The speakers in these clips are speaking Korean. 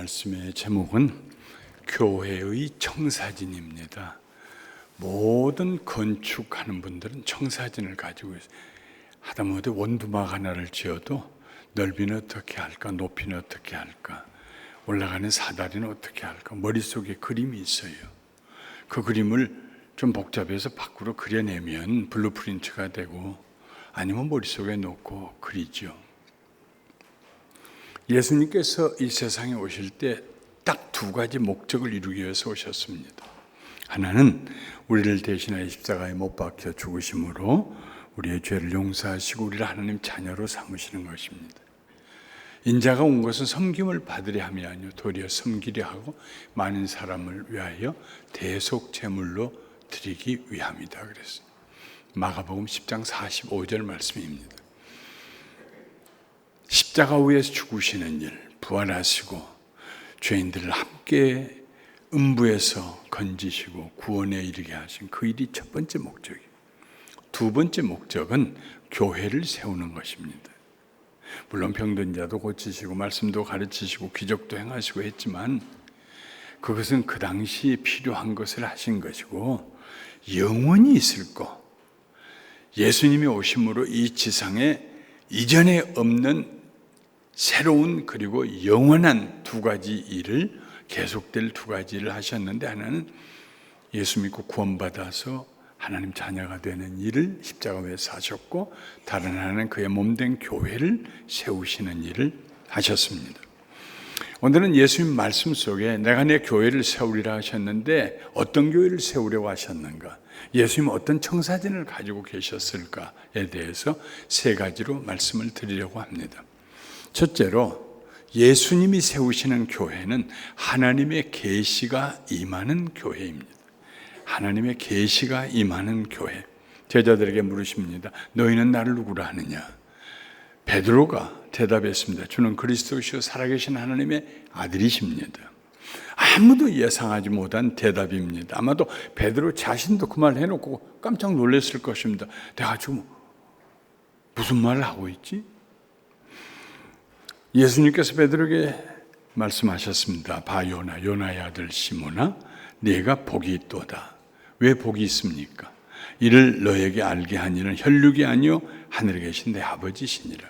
말씀의 제목은 교회의 청사진입니다. 모든 건축하는 분들은 청사진을 가지고 있어요. 하다못해 원두막 하나를 지어도 넓이는 어떻게 할까, 높이는 어떻게 할까, 올라가는 사다리는 어떻게 할까, 머릿속에 그림이 있어요. 그 그림을 좀 복잡해서 밖으로 그려내면 블루프린트가 되고, 아니면 머릿속에 놓고 그리죠. 예수님께서 이 세상에 오실 때 딱 두 가지 목적을 이루기 위해서 오셨습니다. 하나는 우리를 대신하여 십자가에 못 박혀 죽으심으로 우리의 죄를 용서하시고 우리를 하나님 자녀로 삼으시는 것입니다. 인자가 온 것은 섬김을 받으려 함이 아니요 도리어 섬기려 하고 많은 사람을 위하여 대속 제물로 드리기 위함이다 그랬어요. 마가복음 10장 45절 말씀입니다. 십자가 위에서 죽으시는 일, 부활하시고 죄인들을 함께 음부에서 건지시고 구원에 이르게 하신 그 일이 첫 번째 목적이에요. 두 번째 목적은 교회를 세우는 것입니다. 물론 병든 자도 고치시고 말씀도 가르치시고 기적도 행하시고 했지만 그것은 그 당시 필요한 것을 하신 것이고 영원히 있을 것, 예수님이 오심으로 이 지상에 이전에 없는 새로운 그리고 영원한 두 가지 일을, 계속될 두 가지 일을 하셨는데, 하나는 예수 믿고 구원받아서 하나님 자녀가 되는 일을 십자가에서 하셨고, 다른 하나는 그의 몸된 교회를 세우시는 일을 하셨습니다. 오늘은 예수님 말씀 속에 내가 내 교회를 세우리라 하셨는데 어떤 교회를 세우려고 하셨는가, 예수님은 어떤 청사진을 가지고 계셨을까에 대해서 세 가지로 말씀을 드리려고 합니다. 첫째로, 예수님이 세우시는 교회는 하나님의 계시가 임하는 교회입니다. 하나님의 계시가 임하는 교회. 제자들에게 물으십니다. 너희는 나를 누구라 하느냐? 베드로가 대답했습니다. 주는 그리스도시요 살아계신 하나님의 아들이십니다. 아무도 예상하지 못한 대답입니다. 아마도 베드로 자신도 그 말 해놓고 깜짝 놀랐을 것입니다. 내가 지금 무슨 말을 하고 있지? 예수님께서 베드로에게 말씀하셨습니다. 봐 요나의 아들 시몬아, 네가 복이 있도다. 왜 복이 있습니까? 이를 너에게 알게 하니는 혈육이 아니요 하늘에 계신 내 아버지시니라.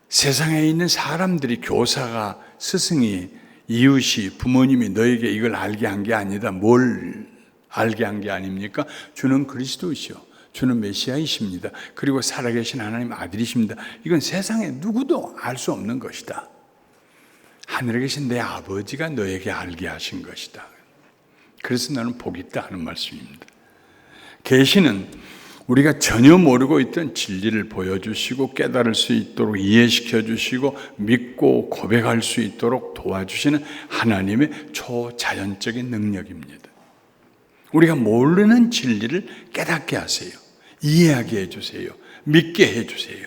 세상에 있는 사람들이, 교사가, 스승이, 이웃이, 부모님이 너에게 이걸 알게 한 게 아니다. 뭘 알게 한 게 아닙니까? 주는 그리스도이시오, 주는 메시아이십니다. 그리고 살아계신 하나님 아들이십니다. 이건 세상에 누구도 알 수 없는 것이다. 하늘에 계신 내 아버지가 너에게 알게 하신 것이다. 그래서 나는 복이 있다 하는 말씀입니다. 계시는 우리가 전혀 모르고 있던 진리를 보여주시고 깨달을 수 있도록 이해시켜 주시고 믿고 고백할 수 있도록 도와주시는 하나님의 초자연적인 능력입니다. 우리가 모르는 진리를 깨닫게 하세요. 이해하게 해주세요. 믿게 해주세요.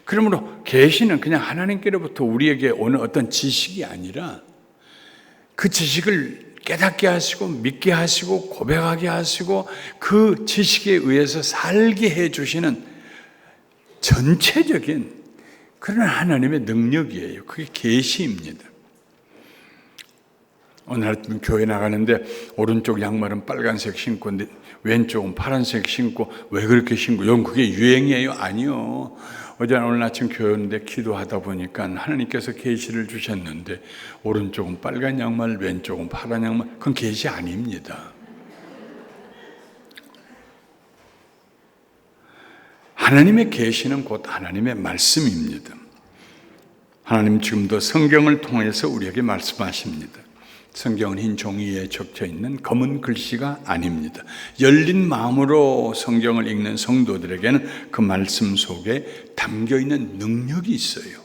그러므로 계시는 그냥 하나님께로부터 우리에게 오는 어떤 지식이 아니라 그 지식을 깨닫게 하시고 믿게 하시고 고백하게 하시고 그 지식에 의해서 살게 해주시는 전체적인 그런 하나님의 능력이에요. 그게 계시입니다. 오늘 교회 나가는데 오른쪽 양말은 빨간색 신고 왼쪽은 파란색 신고, 왜 그렇게 신고? 이건 그게 유행이에요? 아니요. 어제 오늘 아침 교회 오는데 기도하다 보니까 하나님께서 계시를 주셨는데 오른쪽은 빨간 양말, 왼쪽은 파란 양말, 그건 계시 아닙니다. 하나님의 계시는 곧 하나님의 말씀입니다. 하나님 지금도 성경을 통해서 우리에게 말씀하십니다. 성경은 흰 종이에 적혀 있는 검은 글씨가 아닙니다. 열린 마음으로 성경을 읽는 성도들에게는 그 말씀 속에 담겨 있는 능력이 있어요.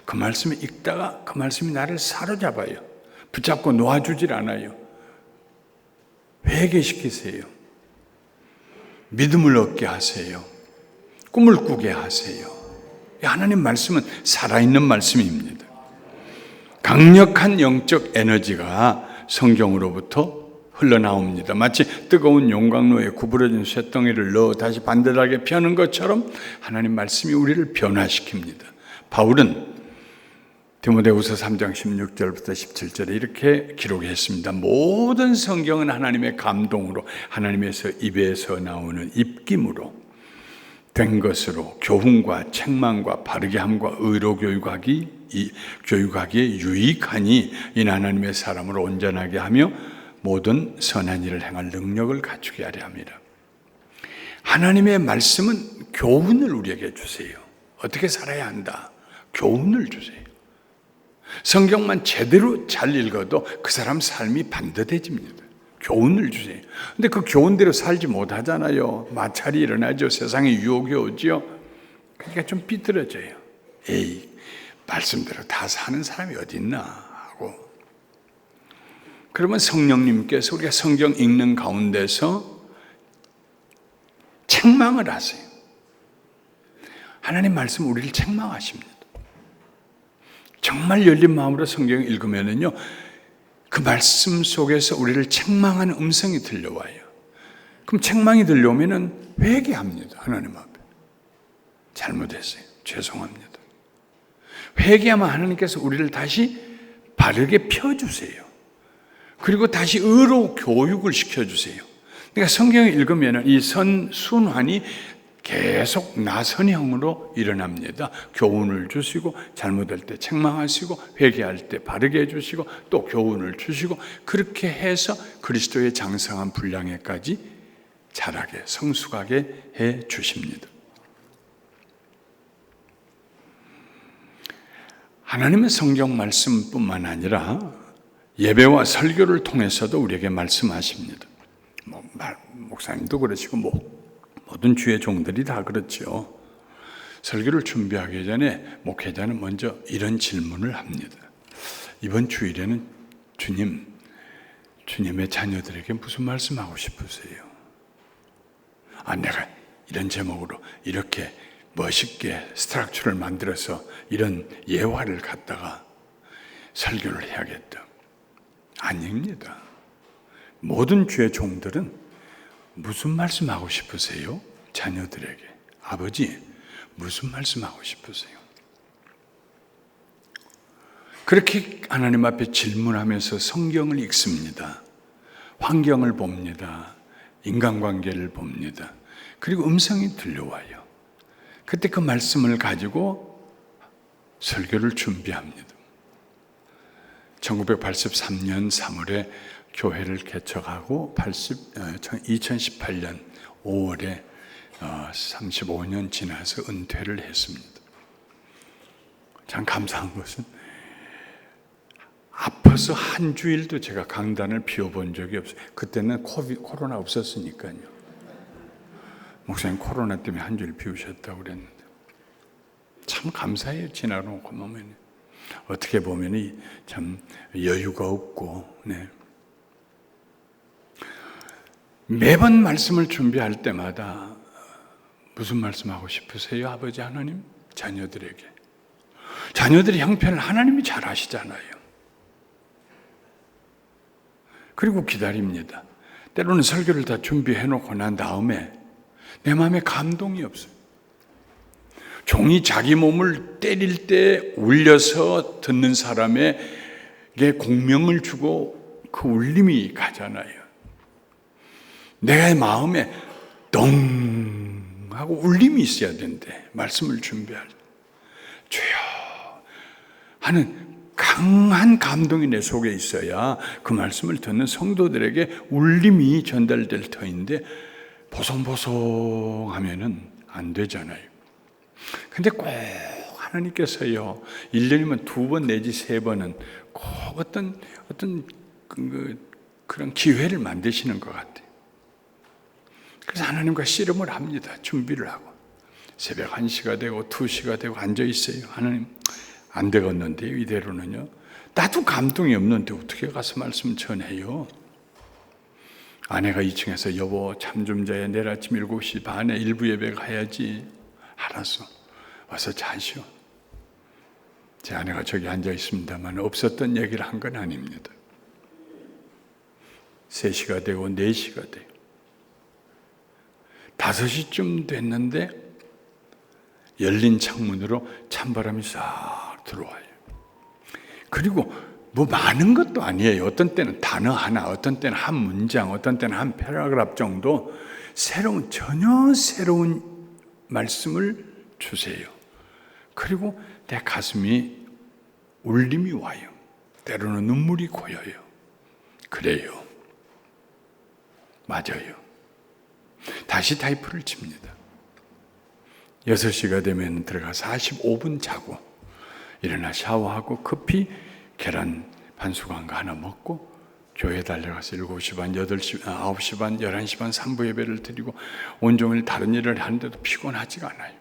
그 말씀을 읽다가 그 말씀이 나를 사로잡아요. 붙잡고 놓아주질 않아요. 회개시키세요. 믿음을 얻게 하세요. 꿈을 꾸게 하세요. 하나님 말씀은 살아있는 말씀입니다. 강력한 영적 에너지가 성경으로부터 흘러나옵니다. 마치 뜨거운 용광로에 구부러진 쇳덩이를 넣어 다시 반듯하게 펴는 것처럼 하나님 말씀이 우리를 변화시킵니다. 바울은 디모데후서 3장 16절부터 17절에 이렇게 기록했습니다. 모든 성경은 하나님의 감동으로 하나님에서 입에서 나오는 입김으로 된 것으로 교훈과 책망과 바르게 함과 의로 교육하기에 유익하니 이는 하나님의 사람을 온전하게 하며 모든 선한 일을 행할 능력을 갖추게 하려 합니다. 하나님의 말씀은 교훈을 우리에게 주세요. 어떻게 살아야 한다. 교훈을 주세요. 성경만 제대로 잘 읽어도 그 사람 삶이 반듯해집니다. 교훈을 주세요. 근데 그 교훈대로 살지 못하잖아요. 마찰이 일어나죠. 세상에 유혹이 오죠. 그러니까 좀 삐뚤어져요. 에이, 말씀대로 다 사는 사람이 어디 있나 하고. 그러면 성령님께서 우리가 성경 읽는 가운데서 책망을 하세요. 하나님 말씀 우리를 책망하십니다. 정말 열린 마음으로 성경을 읽으면요, 그 말씀 속에서 우리를 책망하는 음성이 들려와요. 그럼 책망이 들려오면은 회개합니다. 하나님 앞에. 잘못했어요. 죄송합니다. 회개하면 하나님께서 우리를 다시 바르게 펴주세요. 그리고 다시 의로 교육을 시켜주세요. 그러니까 성경을 읽으면은 이 선순환이 계속 나선형으로 일어납니다. 교훈을 주시고 잘못할 때 책망하시고 회개할 때 바르게 해주시고 또 교훈을 주시고 그렇게 해서 그리스도의 장성한 분량에까지 자라게 성숙하게 해 주십니다. 하나님의 성경 말씀뿐만 아니라 예배와 설교를 통해서도 우리에게 말씀하십니다. 목사님도 그러시고 모든 주의 종들이 다 그렇죠. 설교를 준비하기 전에 목회자는 먼저 이런 질문을 합니다. 이번 주일에는 주님의 자녀들에게 무슨 말씀하고 싶으세요? 내가 이런 제목으로 이렇게 멋있게 스트럭처를 만들어서 이런 예화를 갖다가 설교를 해야겠다. 아닙니다. 모든 주의 종들은 무슨 말씀하고 싶으세요? 자녀들에게. 아버지, 무슨 말씀하고 싶으세요? 그렇게 하나님 앞에 질문하면서 성경을 읽습니다. 환경을 봅니다. 인간관계를 봅니다. 그리고 음성이 들려와요. 그때 그 말씀을 가지고 설교를 준비합니다. 1983년 3월에 교회를 개척하고 2018년 5월에 35년 지나서 은퇴를 했습니다. 참 감사한 것은 아파서 한 주일도 제가 강단을 비워본 적이 없어요. 그때는 코로나 없었으니까요. 목사님 코로나 때문에 한 주일 비우셨다고 그랬는데 참 감사해요. 지나고 보면 어떻게 보면 참 여유가 없고 매번 말씀을 준비할 때마다 무슨 말씀하고 싶으세요? 아버지 하나님? 자녀들에게. 자녀들의 형편을 하나님이 잘 아시잖아요. 그리고 기다립니다. 때로는 설교를 다 준비해놓고 난 다음에 내 마음에 감동이 없어요. 종이 자기 몸을 때릴 때 울려서 듣는 사람에게 공명을 주고 그 울림이 가잖아요. 내 마음에 덩 하고 울림이 있어야 되는데 말씀을 준비할 때 주여 하는 강한 감동이 내 속에 있어야 그 말씀을 듣는 성도들에게 울림이 전달될 터인데 보송보송하면은 안 되잖아요. 근데 꼭 하나님께서요 1년이면 2번 내지 3번은 꼭 어떤 그런 기회를 만드시는 것 같아요. 그래서 하나님과 씨름을 합니다. 준비를 하고 새벽 1시가 되고 2시가 되고 앉아 있어요. 하나님 안 되겠는데요. 이대로는요. 나도 감동이 없는데 어떻게 가서 말씀 전해요? 아내가 2층에서 여보 잠 좀 자야 내일 아침 7시 반에 일부 예배 가야지. 알았어. 와서 자시오. 제 아내가 저기 앉아 있습니다만 없었던 얘기를 한 건 아닙니다. 3시가 되고 4시가 돼요. 5시쯤 됐는데 열린 창문으로 찬바람이 싹 들어와요. 그리고 뭐 많은 것도 아니에요. 어떤 때는 단어 하나, 어떤 때는 한 문장, 어떤 때는 한 패러그래프 정도 전혀 새로운 말씀을 주세요. 그리고 내 가슴이 울림이 와요. 때로는 눈물이 고여요. 그래요. 맞아요. 다시 타이프를 칩니다. 6시가 되면 들어가 45분 자고 일어나 샤워하고 급히 계란 반수관과 하나 먹고 교회 달려가서 7시 반, 8시, 9시 반, 11시 반 3부 예배를 드리고 온종일 다른 일을 하는데도 피곤하지가 않아요.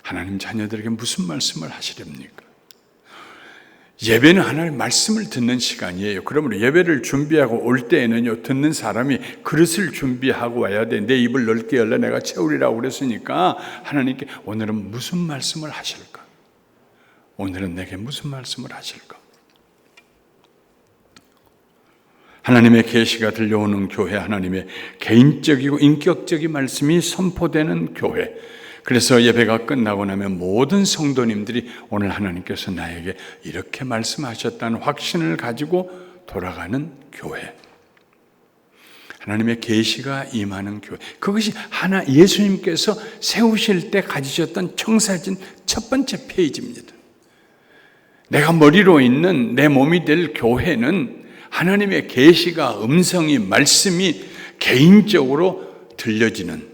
하나님 자녀들에게 무슨 말씀을 하시렵니까? 예배는 하나님의 말씀을 듣는 시간이에요. 그러므로 예배를 준비하고 올 때에는요, 듣는 사람이 그릇을 준비하고 와야 돼. 내 입을 넓게 열라 내가 채우리라고 그랬으니까 하나님께 오늘은 무슨 말씀을 하실까? 오늘은 내게 무슨 말씀을 하실까? 하나님의 계시가 들려오는 교회, 하나님의 개인적이고 인격적인 말씀이 선포되는 교회. 그래서 예배가 끝나고 나면 모든 성도님들이 오늘 하나님께서 나에게 이렇게 말씀하셨다는 확신을 가지고 돌아가는 교회. 하나님의 계시가 임하는 교회. 그것이 예수님께서 세우실 때 가지셨던 청사진 첫 번째 페이지입니다. 내가 머리로 있는 내 몸이 될 교회는 하나님의 계시가, 음성이, 말씀이 개인적으로 들려지는,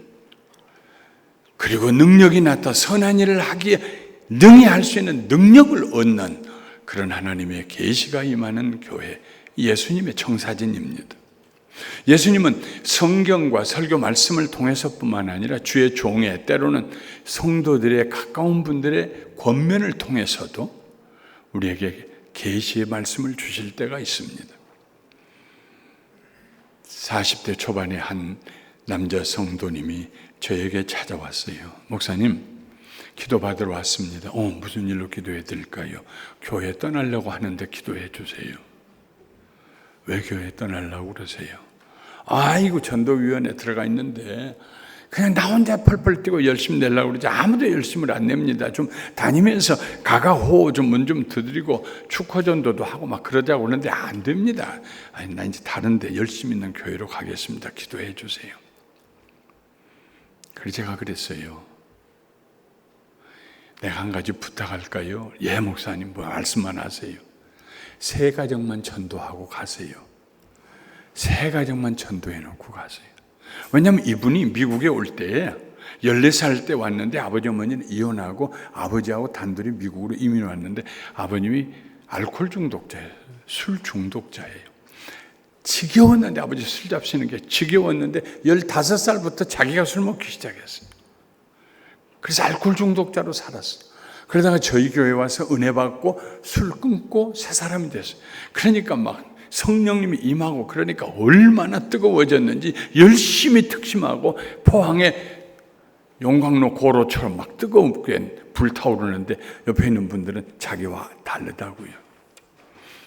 그리고 능력이 나타 선한 일을 하기에 능히 할 수 있는 능력을 얻는 그런 하나님의 계시가 임하는 교회, 예수님의 청사진입니다. 예수님은 성경과 설교 말씀을 통해서뿐만 아니라 주의 종의, 때로는 성도들의 가까운 분들의 권면을 통해서도 우리에게 계시의 말씀을 주실 때가 있습니다. 40대 초반의 한 남자 성도님이 저에게 찾아왔어요. 목사님, 기도받으러 왔습니다. 무슨 일로 기도해 드릴까요? 교회 떠나려고 하는데 기도해 주세요. 왜 교회 떠나려고 그러세요? 아이고, 전도위원회 들어가 있는데 그냥 나 혼자 펄펄 뛰고 열심히 내려고 그러지 아무도 열심을 안 냅니다. 좀 다니면서 가가호 좀 문 좀 두드리고 축허전도도 하고 막 그러자고 그러는데 안 됩니다. 아니, 나 이제 다른데 열심히 있는 교회로 가겠습니다. 기도해 주세요. 그래서 제가 그랬어요. 내가 한 가지 부탁할까요? 예, 목사님, 뭐 말씀만 하세요. 3가정만 전도하고 가세요. 3가정만 전도해 놓고 가세요. 왜냐하면 이분이 미국에 올 때 14살 때 왔는데 아버지 어머니는 이혼하고 아버지하고 단둘이 미국으로 이민 왔는데 아버님이 알코올 중독자예요. 술 중독자예요. 지겨웠는데, 아버지 술 잡수는 게 지겨웠는데 15살부터 자기가 술 먹기 시작했어요. 그래서 알코올 중독자로 살았어요. 그러다가 저희 교회 와서 은혜 받고 술 끊고 새 사람이 됐어요. 그러니까 막 성령님이 임하고, 그러니까 얼마나 뜨거워졌는지 열심히 특심하고 포항에 용광로 고로처럼 막 뜨겁게 불타오르는데 옆에 있는 분들은 자기와 다르다고요.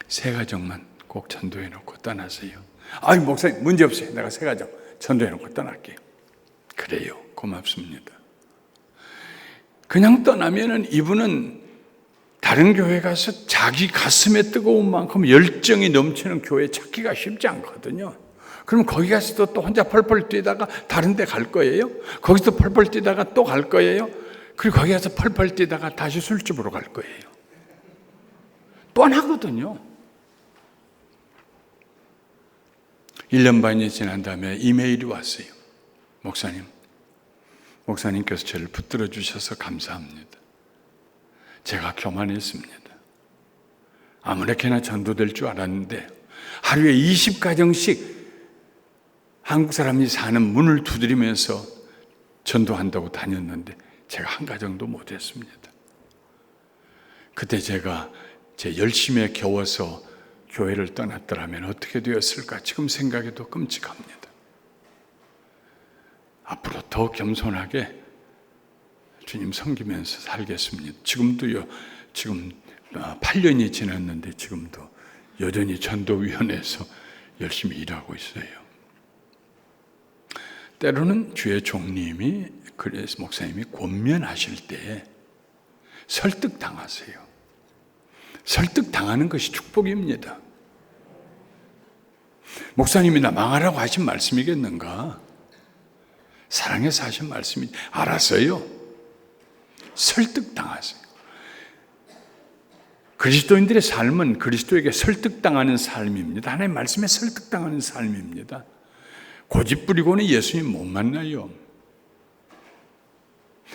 3가정만 꼭 전도해 놓고 떠나세요. 아이, 목사님 문제 없어요. 내가 3가정 전도해 놓고 떠날게요. 그래요. 고맙습니다. 그냥 떠나면은 이분은 다른 교회 가서 자기 가슴에 뜨거운 만큼 열정이 넘치는 교회 찾기가 쉽지 않거든요. 그럼 거기 가서도 또 혼자 펄펄 뛰다가 다른 데 갈 거예요. 거기서 펄펄 뛰다가 또 갈 거예요. 그리고 거기 가서 펄펄 뛰다가 다시 술집으로 갈 거예요. 뻔하거든요. 1년 반이 지난 다음에 이메일이 왔어요. 목사님께서 저를 붙들어 주셔서 감사합니다. 제가 교만했습니다. 아무렇게나 전도될 줄 알았는데 하루에 20가정씩 한국 사람이 사는 문을 두드리면서 전도한다고 다녔는데 제가 한 가정도 못했습니다. 그때 제가 제 열심에 겨워서 교회를 떠났더라면 어떻게 되었을까 지금 생각해도 끔찍합니다. 앞으로 더 겸손하게 주님 섬기면서 살겠습니다. 지금도요, 지금 8년이 지났는데 지금도 여전히 전도위원회에서 열심히 일하고 있어요. 때로는 주의 종님이, 그래서 목사님이 권면하실 때 설득당하세요. 설득당하는 것이 축복입니다. 목사님이 나 망하라고 하신 말씀이겠는가? 사랑해서 하신 말씀이 알았어요. 설득당하세요. 그리스도인들의 삶은 그리스도에게 설득당하는 삶입니다. 하나님의 말씀에 설득당하는 삶입니다. 고집 부리고는 예수님 못 만나요.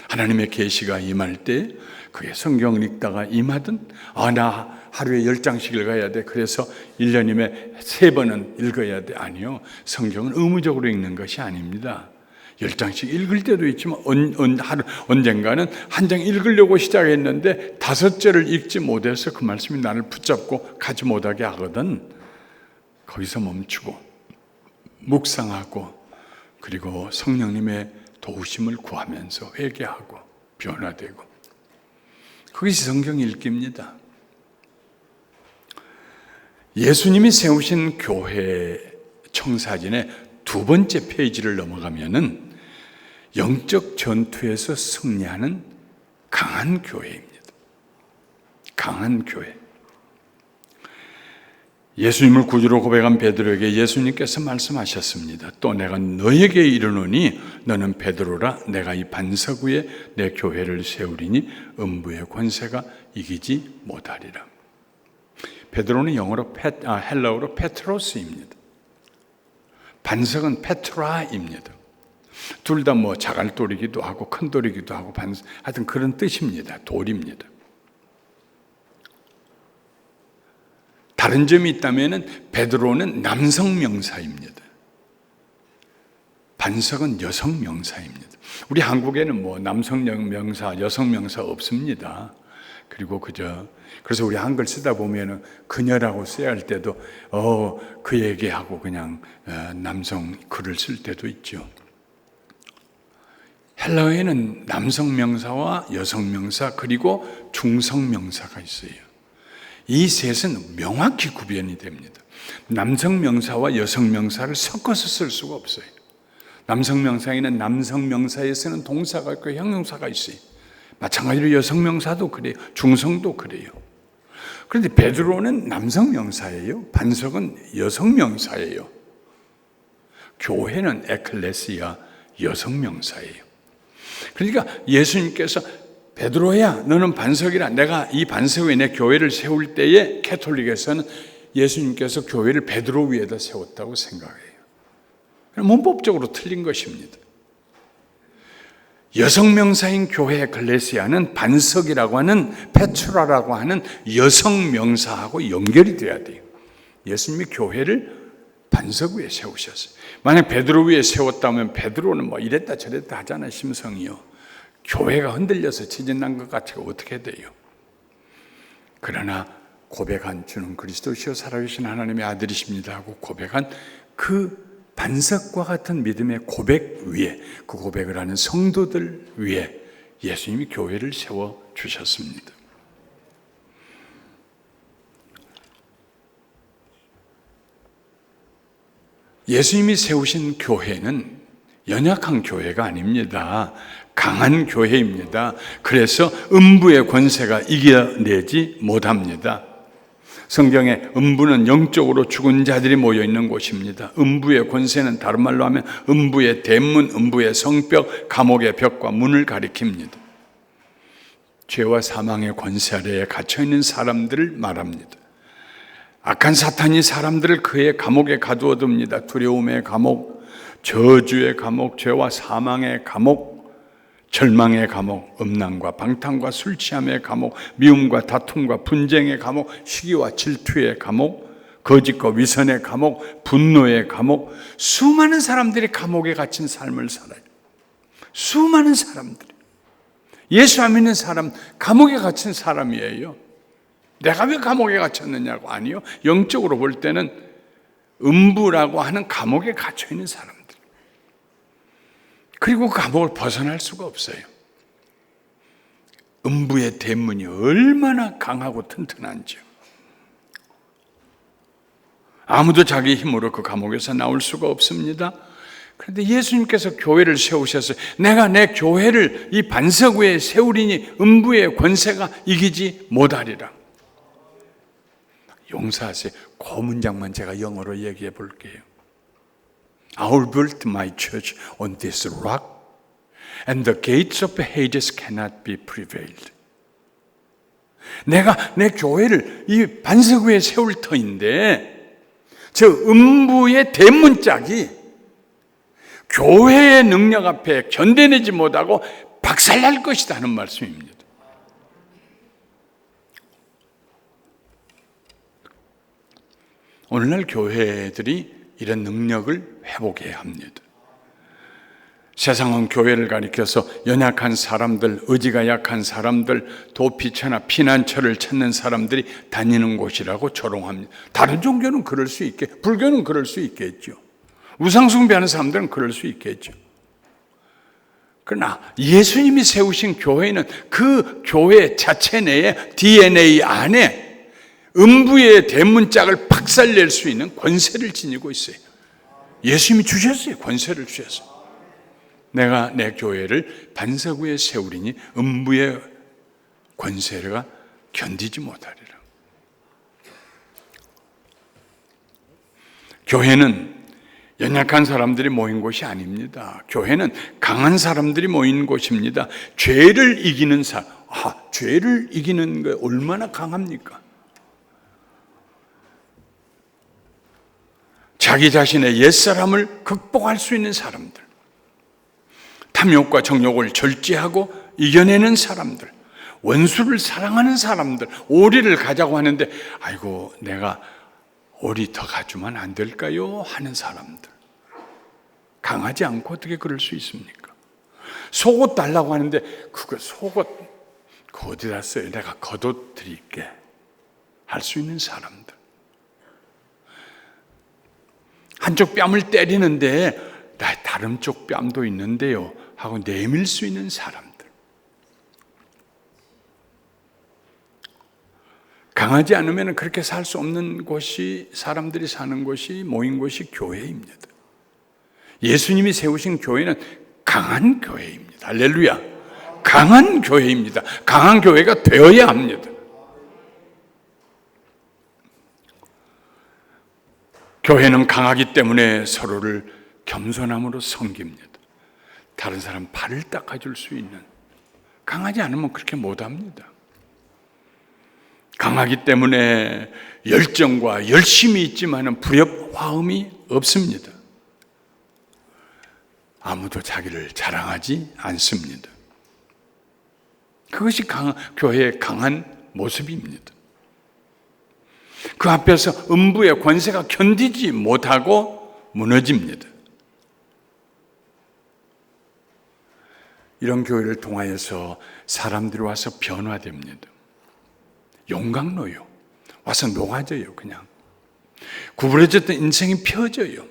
하나님의 계시가 임할 때 그게 성경을 읽다가 임하든 나 하루에 10장씩 읽어야 돼. 그래서 1년이면 3번은 읽어야 돼. 아니요. 성경은 의무적으로 읽는 것이 아닙니다. 10장씩 읽을 때도 있지만 언젠가는 한 장 읽으려고 시작했는데 5절을 읽지 못해서 그 말씀이 나를 붙잡고 가지 못하게 하거든. 거기서 멈추고 묵상하고 그리고 성령님의 도우심을 구하면서 회개하고 변화되고 그것이 성경 읽기입니다. 예수님이 세우신 교회 청사진의 2번째 페이지를 넘어가면은 영적 전투에서 승리하는 강한 교회입니다. 강한 교회. 예수님을 구주로 고백한 베드로에게 예수님께서 말씀하셨습니다. 또 내가 너에게 이르노니 너는 베드로라. 내가 이 반석 위에 내 교회를 세우리니 음부의 권세가 이기지 못하리라. 베드로는 영어로 헬라어로 페트로스입니다. 반석은 페트라입니다. 둘 다 자갈돌이기도 하고 큰 돌이기도 하고 하여튼 그런 뜻입니다. 돌입니다. 다른 점이 있다면 베드로는 남성 명사입니다. 반석은 여성 명사입니다. 우리 한국에는 남성 명사, 여성 명사 없습니다. 그리고 그래서 우리 한글 쓰다 보면은 그녀라고 써야 할 때도 그 얘기하고 그냥 남성 글을 쓸 때도 있죠. 헬라어에는 남성 명사와 여성 명사 그리고 중성 명사가 있어요. 이 셋은 명확히 구별이 됩니다. 남성 명사와 여성 명사를 섞어서 쓸 수가 없어요. 남성 명사에는 남성 명사에 쓰는 동사가 있고 형용사가 있어요. 마찬가지로 여성 명사도 그래요. 중성도 그래요. 그런데 베드로는 남성 명사예요. 반석은 여성 명사예요. 교회는 에클레시아 여성 명사예요. 그러니까 예수님께서 베드로야 너는 반석이라. 내가 이 반석 위에 내 교회를 세울 때에 캐톨릭에서는 예수님께서 교회를 베드로 위에다 세웠다고 생각해요. 문법적으로 틀린 것입니다. 여성 명사인 교회 에클레시아는 반석이라고 하는 페트라라고 하는 여성 명사하고 연결이 돼야 돼요. 예수님이 교회를 반석 위에 세우셨어요. 만약 베드로 위에 세웠다면 베드로는 이랬다 저랬다 하잖아요. 심성이요. 교회가 흔들려서 지진난 것 같이 어떻게 돼요? 그러나 고백한 주는 그리스도시요 살아계신 하나님의 아들이십니다 하고 고백한 그 반석과 같은 믿음의 고백 위에, 그 고백을 하는 성도들 위에 예수님이 교회를 세워주셨습니다. 예수님이 세우신 교회는 연약한 교회가 아닙니다. 강한 교회입니다. 그래서 음부의 권세가 이겨내지 못합니다. 성경에 음부는 영적으로 죽은 자들이 모여있는 곳입니다. 음부의 권세는 다른 말로 하면 음부의 대문, 음부의 성벽, 감옥의 벽과 문을 가리킵니다. 죄와 사망의 권세 아래에 갇혀있는 사람들을 말합니다. 악한 사탄이 사람들을 그의 감옥에 가두어둡니다. 두려움의 감옥, 저주의 감옥, 죄와 사망의 감옥, 절망의 감옥, 음란과 방탕과 술 취함의 감옥, 미움과 다툼과 분쟁의 감옥, 시기와 질투의 감옥, 거짓과 위선의 감옥, 분노의 감옥. 수많은 사람들이 감옥에 갇힌 삶을 살아요. 수많은 사람들이. 예수 안 믿는 사람, 감옥에 갇힌 사람이에요. 내가 왜 감옥에 갇혔느냐고. 아니요. 영적으로 볼 때는 음부라고 하는 감옥에 갇혀 있는 사람들. 그리고 그 감옥을 벗어날 수가 없어요. 음부의 대문이 얼마나 강하고 튼튼한지요. 아무도 자기 힘으로 그 감옥에서 나올 수가 없습니다. 그런데 예수님께서 교회를 세우셔서 내가 내 교회를 이 반석 위에 세우리니 음부의 권세가 이기지 못하리라. 용서하세요. 그 문장만 제가 영어로 얘기해 볼게요. I will build my church on this rock, and the gates of Hades cannot be prevailed. 내가 내 교회를 이 반석 위에 세울 터인데 저 음부의 대문짝이 교회의 능력 앞에 견뎌내지 못하고 박살날 것이다 하는 말씀입니다. 오늘날 교회들이 이런 능력을 회복해야 합니다. 세상은 교회를 가리켜서 연약한 사람들, 의지가 약한 사람들, 도피처나 피난처를 찾는 사람들이 다니는 곳이라고 조롱합니다. 다른 종교는 그럴 수 불교는 그럴 수 있겠죠. 우상 숭배하는 사람들은 그럴 수 있겠죠. 그러나 예수님이 세우신 교회는 그 교회 자체 내에 DNA 안에 음부의 대문짝을 박살낼 수 있는 권세를 지니고 있어요. 예수님이 주셨어요. 권세를 주셨어요. 내가 내 교회를 반석 위에 세우리니 음부의 권세가 견디지 못하리라. 교회는 연약한 사람들이 모인 곳이 아닙니다. 교회는 강한 사람들이 모인 곳입니다. 죄를 이기는 사람, 죄를 이기는 게 얼마나 강합니까? 자기 자신의 옛사람을 극복할 수 있는 사람들, 탐욕과 정욕을 절제하고 이겨내는 사람들, 원수를 사랑하는 사람들, 오리를 가자고 하는데 아이고 내가 오리 더 가주면 안 될까요? 하는 사람들. 강하지 않고 어떻게 그럴 수 있습니까? 속옷 달라고 하는데 그거 속옷 그거 어디다 써요? 내가 겉옷 드릴게 할 수 있는 사람들. 한쪽 뺨을 때리는데 다른 쪽 뺨도 있는데요 하고 내밀 수 있는 사람들. 강하지 않으면 그렇게 살 수 없는 곳이, 사람들이 사는 곳이, 모인 곳이 교회입니다. 예수님이 세우신 교회는 강한 교회입니다. 할렐루야. 강한 교회입니다. 강한 교회가 되어야 합니다. 교회는 강하기 때문에 서로를 겸손함으로 섬깁니다. 다른 사람 발을 닦아줄 수 있는, 강하지 않으면 그렇게 못합니다. 강하기 때문에 열정과 열심이 있지만 불협 화음이 없습니다. 아무도 자기를 자랑하지 않습니다. 그것이 교회의 강한 모습입니다. 그 앞에서 음부의 권세가 견디지 못하고 무너집니다. 이런 교회를 통하여서 사람들이 와서 변화됩니다. 용광로요. 와서 녹아져요. 그냥 구부러졌던 인생이 펴져요.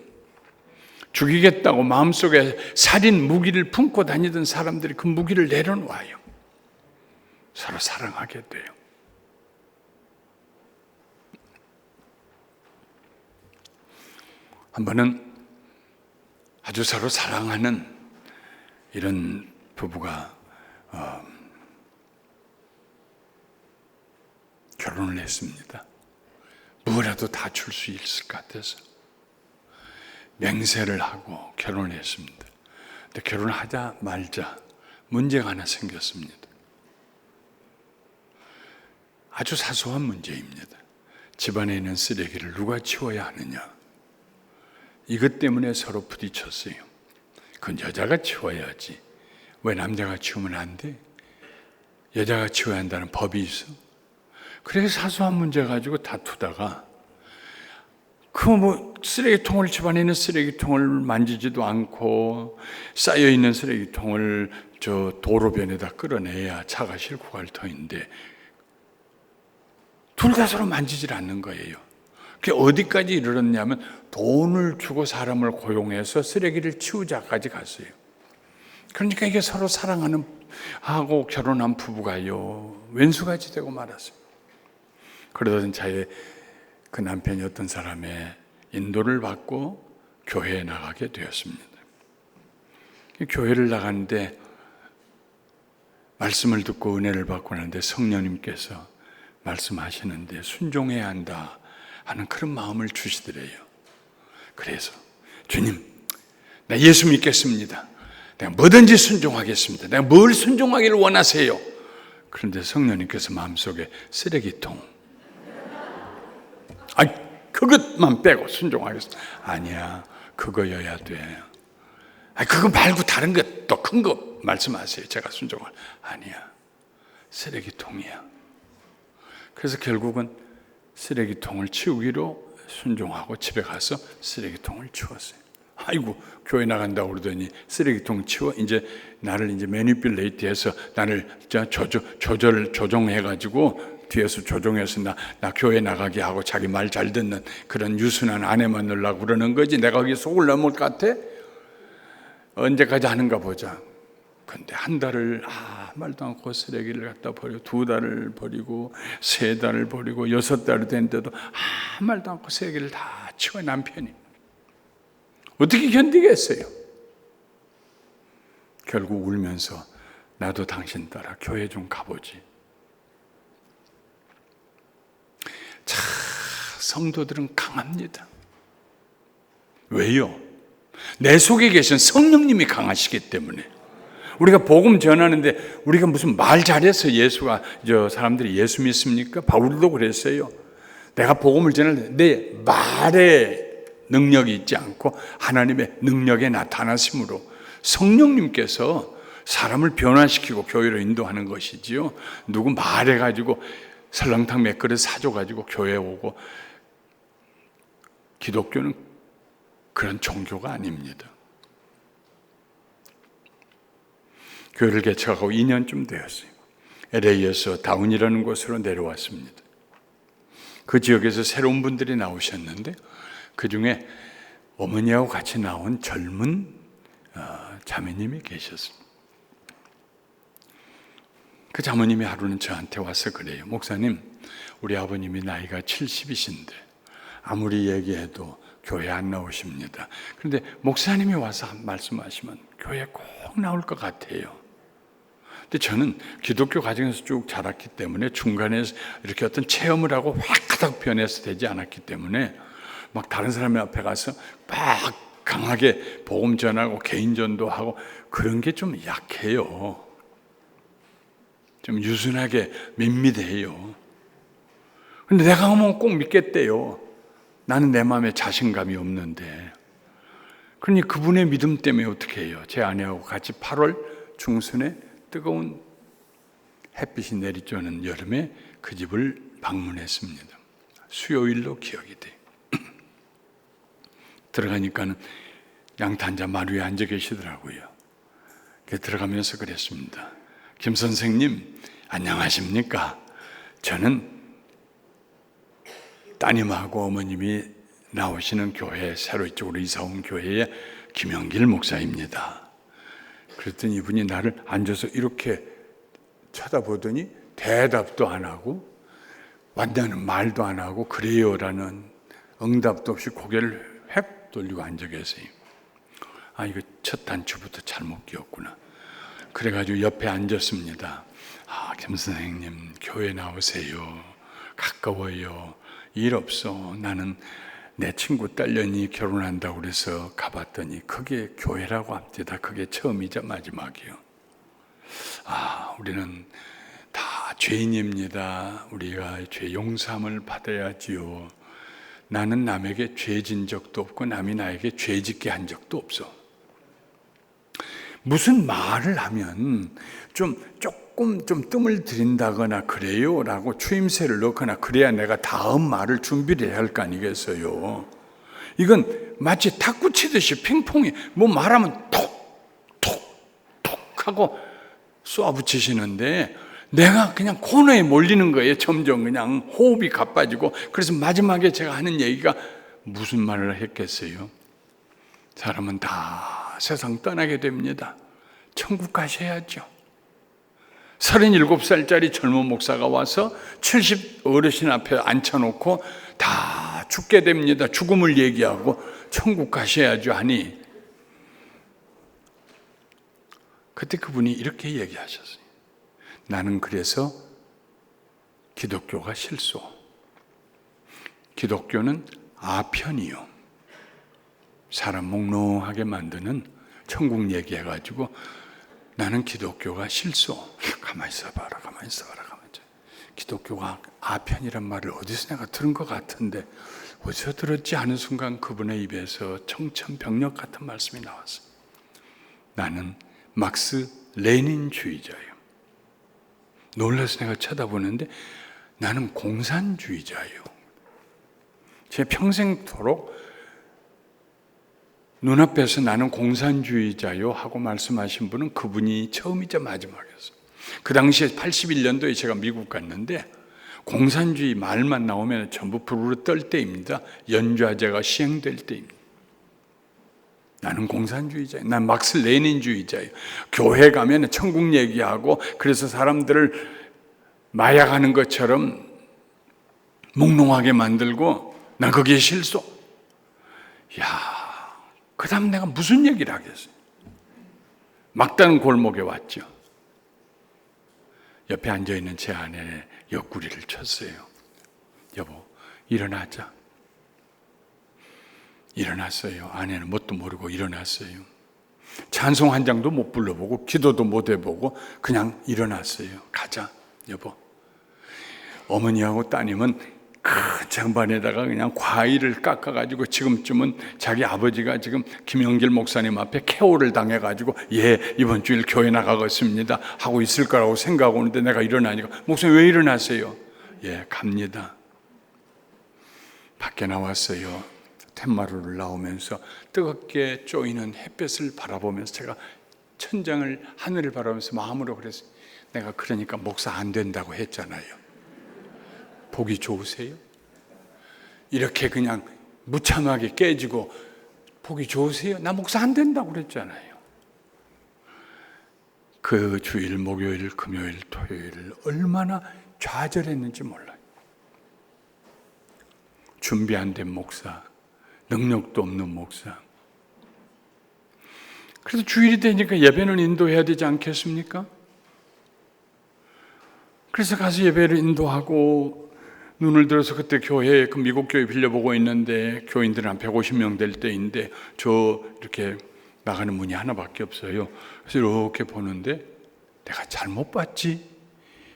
죽이겠다고 마음속에 살인 무기를 품고 다니던 사람들이 그 무기를 내려놓아요. 서로 사랑하게 돼요. 한 번은 아주 서로 사랑하는 이런 부부가 결혼을 했습니다. 뭐라도 다 줄 수 있을 것 같아서 맹세를 하고 결혼을 했습니다. 근데 결혼하자 말자 문제가 하나 생겼습니다. 아주 사소한 문제입니다. 집안에 있는 쓰레기를 누가 치워야 하느냐, 이것 때문에 서로 부딪혔어요. 그건 여자가 치워야지 왜 남자가 치우면 안 돼? 여자가 치워야 한다는 법이 있어? 그래서 사소한 문제 가지고 다투다가 쓰레기통을, 집안에 있는 쓰레기통을 만지지도 않고 쌓여있는 쓰레기통을 저 도로변에다 끌어내야 차가 싣고 갈 터인데 둘 다 서로 만지질 않는 거예요. 그게 어디까지 이르렀냐면 돈을 주고 사람을 고용해서 쓰레기를 치우자까지 갔어요. 그러니까 이게 서로 사랑하는 하고 결혼한 부부가요 왼수같이 되고 말았어요. 그러던 차에 그 남편이 어떤 사람의 인도를 받고 교회에 나가게 되었습니다. 교회를 나가는데 말씀을 듣고 은혜를 받고 나는데 성령님께서 말씀하시는데 순종해야 한다 하는 그런 마음을 주시더래요. 그래서 주님, 나 예수 믿겠습니다. 내가 뭐든지 순종하겠습니다. 내가 뭘 순종하기를 원하세요? 그런데 성령님께서 마음속에 쓰레기통, 그것만 빼고 순종하겠습니다. 아니야, 그거여야 돼. 그거 말고 다른 것, 더 큰 거 말씀하세요. 제가 순종할. 아니야, 쓰레기통이야. 그래서 결국은 쓰레기통을 치우기로 순종하고 집에 가서 쓰레기통을 치웠어요. 아이고, 교회 나간다고 그러더니 쓰레기통 치워 이제 나를 이제 매니플레이트해서 나를 조종해가지고 뒤에서 조종해서 나 교회 나가게 하고 자기 말 잘 듣는 그런 유순한 아내 만나려고 그러는 거지. 내가 거기 속을 넘을 것 같아? 언제까지 하는가 보자. 근데 한 달을 말도 않고 쓰레기를 갖다 버려, 2달을 버리고 3달을 버리고 6달이 됐는데도 말도 않고 쓰레기를 다 치워 남편이. 어떻게 견디겠어요? 결국 울면서 나도 당신 따라 교회 좀 가보지. 자, 성도들은 강합니다. 왜요? 내 속에 계신 성령님이 강하시기 때문에. 우리가 복음 전하는데 우리가 무슨 말 잘해서 사람들이 예수 믿습니까? 바울도 그랬어요. 내가 복음을 전하는데 내 말에 능력이 있지 않고 하나님의 능력에 나타나심으로 성령님께서 사람을 변화시키고 교회로 인도하는 것이지요. 누구 말해가지고 설렁탕 몇 그릇 사줘가지고 교회 오고, 기독교는 그런 종교가 아닙니다. 교회를 개척하고 2년쯤 되었어요. LA에서 다운이라는 곳으로 내려왔습니다. 그 지역에서 새로운 분들이 나오셨는데 그 중에 어머니하고 같이 나온 젊은 자매님이 계셨습니다. 그 자매님이 하루는 저한테 와서 그래요. 목사님, 우리 아버님이 나이가 70이신데 아무리 얘기해도 교회 안 나오십니다. 그런데 목사님이 와서 말씀하시면 교회 꼭 나올 것 같아요. 근데 저는 기독교 가정에서 쭉 자랐기 때문에 중간에 이렇게 어떤 체험을 하고 확 변해서 되지 않았기 때문에 막 다른 사람의 앞에 가서 막 강하게 복음 전하고 개인 전도하고 그런 게 좀 약해요. 좀 유순하게 밋밋해요. 근데 내가 하면 꼭 믿겠대요. 나는 내 마음에 자신감이 없는데. 그러니 그분의 믿음 때문에 어떻게 해요? 제 아내하고 같이 8월 중순에 뜨거운 햇빛이 내리쬐는 여름에 그 집을 방문했습니다. 수요일로 기억이 돼요. 들어가니까는 양탄자 마루에 앉아 계시더라고요. 들어가면서 그랬습니다. 김 선생님, 안녕하십니까? 저는 따님하고 어머님이 나오시는 교회, 새로 이쪽으로 이사 온 교회의 김영길 목사입니다. 그랬더니 이분이 나를 앉아서 이렇게 쳐다보더니 대답도 안 하고 완전히 말도 안 하고 그래요라는 응답도 없이 고개를 획 돌리고 앉아 계세요. 이거 첫 단추부터 잘못 끼웠구나. 그래가지고 옆에 앉았습니다. 김 선생님, 교회 나오세요. 가까워요. 일 없어. 나는 내 친구 딸년이 결혼한다고 그래서 가봤더니 그게 교회라고 합니다. 그게 처음이자 마지막이요. 우리는 다 죄인입니다. 우리가 죄 용서함을 받아야지요. 나는 남에게 죄 진 적도 없고 남이 나에게 죄 짓게 한 적도 없어. 무슨 말을 하면 조금 뜸을 들인다거나 그래요 라고 추임새를 넣거나 그래야 내가 다음 말을 준비를 해야 할 거 아니겠어요. 이건 마치 탁구 치듯이 핑퐁이 뭐 말하면 톡 하고 쏘아붙이시는데 내가 그냥 코너에 몰리는 거예요. 점점 그냥 호흡이 가빠지고. 그래서 마지막에 제가 하는 얘기가 무슨 말을 했겠어요? 사람은 다 세상 떠나게 됩니다. 천국 가셔야죠. 37살짜리 젊은 목사가 와서 70 어르신 앞에 앉혀놓고 다 죽게 됩니다. 죽음을 얘기하고 천국 가셔야죠 하니 그때 그분이 이렇게 얘기하셨어요. 나는 그래서 기독교가 실소. 기독교는 아편이요. 사람 몽롱하게 만드는 천국 얘기해가지고 나는 기독교가 실소. 가만히 있어봐라, 가만히 있어봐라, 가만히 있어. 기독교가 아편이란 말을 어디서 내가 들은 것 같은데 어디서 들었지 하는 순간 그분의 입에서 청천벽력 같은 말씀이 나왔어요. 나는 막스 레닌주의자예요. 놀라서 내가 쳐다보는데 나는 공산주의자예요. 제 평생토록 눈앞에서 나는 공산주의자요 하고 말씀하신 분은 그분이 처음이자 마지막이었어요. 그 당시에 81년도에 제가 미국 갔는데 공산주의 말만 나오면 전부 부르르 떨 때입니다. 연좌제가 시행될 때입니다. 나는 공산주의자예요. 난 막스 레닌주의자예요. 교회 가면 천국 얘기하고 그래서 사람들을 마약하는 것처럼 몽롱하게 만들고 난 거기에 실소. 야, 그 다음 내가 무슨 얘기를 하겠어요? 막다른 골목에 왔죠. 옆에 앉아있는 제 아내 옆구리를 쳤어요. 여보, 일어나자. 일어났어요. 아내는 뭣도 모르고 일어났어요. 찬송 한 장도 못 불러보고 기도도 못 해보고 그냥 일어났어요. 가자, 여보. 어머니하고 따님은 큰 장반에다가 그냥 과일을 깎아가지고 지금쯤은 자기 아버지가 지금 김영길 목사님 앞에 KO를 당해가지고 예, 이번 주일 교회 나가겠습니다 하고 있을 거라고 생각하고 오는데 내가 일어나니까 목사님 왜 일어났어요? 예, 갑니다. 밖에 나왔어요. 툇마루를 나오면서 뜨겁게 쪼이는 햇볕을 바라보면서 제가 천장을 하늘을 바라보면서 마음으로 그랬어요. 내가 그러니까 목사 안 된다고 했잖아요. 보기 좋으세요? 이렇게 그냥 무참하게 깨지고 보기 좋으세요? 나 목사 안 된다고 그랬잖아요. 그 주일, 목요일, 금요일, 토요일 얼마나 좌절했는지 몰라요. 준비 안 된 목사, 능력도 없는 목사. 그래서 주일이 되니까 예배는 인도해야 되지 않겠습니까? 그래서 가서 예배를 인도하고 눈을 들어서 그때 교회에 그 미국 교회 빌려보고 있는데 교인들은 한 150명 될 때인데 저 이렇게 나가는 문이 하나밖에 없어요. 그래서 이렇게 보는데 내가 잘못 봤지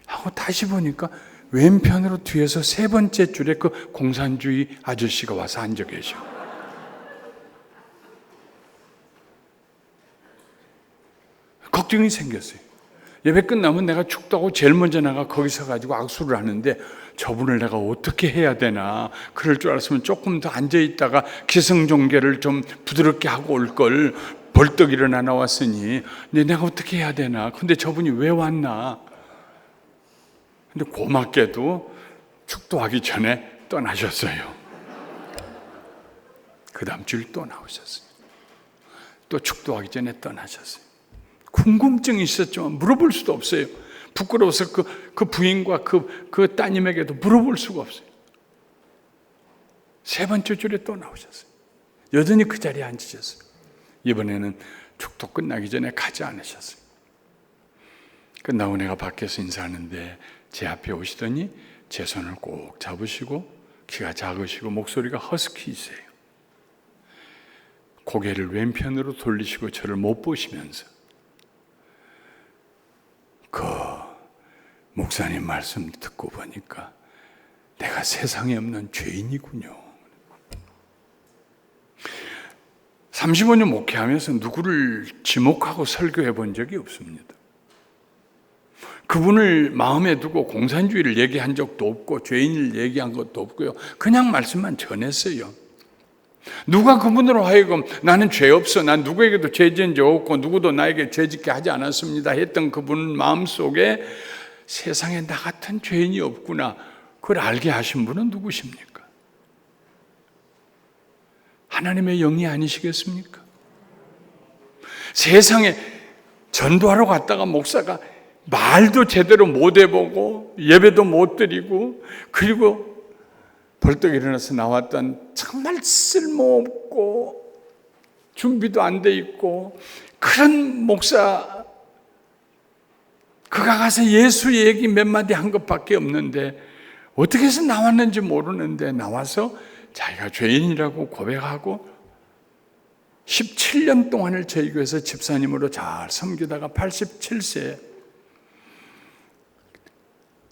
하고 다시 보니까 왼편으로 뒤에서 세 번째 줄에 그 공산주의 아저씨가 와서 앉아 계셔. 걱정이 생겼어요. 예배 끝나면 내가 축도하고 제일 먼저 나가 거기서 가지고 악수를 하는데 저분을 내가 어떻게 해야 되나. 그럴 줄 알았으면 조금 더 앉아있다가 기승전결을 좀 부드럽게 하고 올 걸 벌떡 일어나 나왔으니 근데 내가 어떻게 해야 되나. 근데 저분이 왜 왔나. 근데 고맙게도 축도하기 전에 떠나셨어요. 그 다음 주일 또 나오셨어요. 또 축도하기 전에 떠나셨어요. 궁금증이 있었지만 물어볼 수도 없어요. 부끄러워서 그 부인과 그 따님에게도 물어볼 수가 없어요. 세 번째 줄에 또 나오셨어요. 여전히 그 자리에 앉으셨어요. 이번에는 축도 끝나기 전에 가지 않으셨어요. 끝나고 내가 밖에서 인사하는데 제 앞에 오시더니 제 손을 꼭 잡으시고 키가 작으시고 목소리가 허스키세요. 고개를 왼편으로 돌리시고 저를 못 보시면서 그 목사님 말씀 듣고 보니까 내가 세상에 없는 죄인이군요. 35년 목회하면서 누구를 지목하고 설교해 본 적이 없습니다. 그분을 마음에 두고 공산주의를 얘기한 적도 없고 죄인을 얘기한 것도 없고요. 그냥 말씀만 전했어요. 누가 그분으로 하여금 나는 죄 없어, 난 누구에게도 죄 지은 적 없고 누구도 나에게 죄 짓게 하지 않았습니다 했던 그분 마음속에 세상에 나 같은 죄인이 없구나, 그걸 알게 하신 분은 누구십니까? 하나님의 영이 아니시겠습니까? 세상에 전도하러 갔다가 목사가 말도 제대로 못 해보고 예배도 못 드리고 그리고 벌떡 일어나서 나왔던 정말 쓸모없고 준비도 안 돼 있고 그런 목사, 그가 가서 예수 얘기 몇 마디 한 것밖에 없는데 어떻게 해서 나왔는지 모르는데 나와서 자기가 죄인이라고 고백하고 17년 동안을 저희 교회에서 집사님으로 잘 섬기다가 87세에